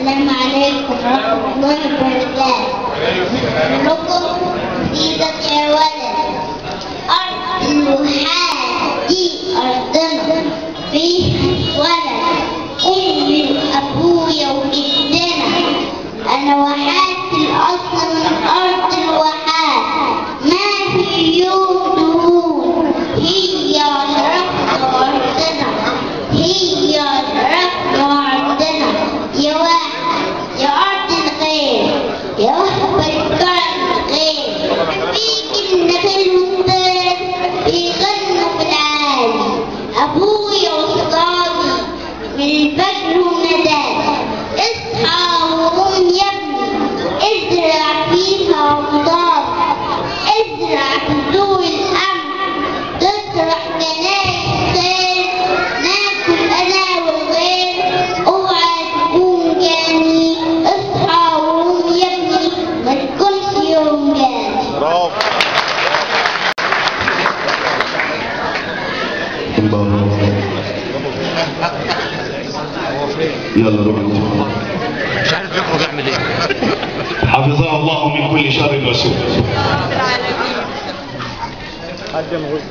السلام عليكم ورحمة الله وبركاته. لكم إذا يا ولد أرض الوحاد دي أرضنا فيها ولد أمي وأبويا وجدنا. أنا وحاد الأصل من أرض الوحاد، ما في يوم دهون. هي شرفنا وأرضنا، هي شرفنا وأرضنا. يا واحد يا أرض الخير، يا وهب الكرم الخير، فيك النخيل والطير بيغنوا في العالي. أبويا وصحابي من الفجر ونداني، اصحى وقوم يا ابني، ازرع فيها رمضان، ازرع بذور الأمل، تطرح جناين خير، ناكل أنا والغير. اوعى تكون جاني، اصحى وقوم يا ابني، ما تكونش يوم جاني. برافو. يلا روح. مش عارف يخرج يعمل ايه. حفظها الله من كل شر وسوء. حد مغز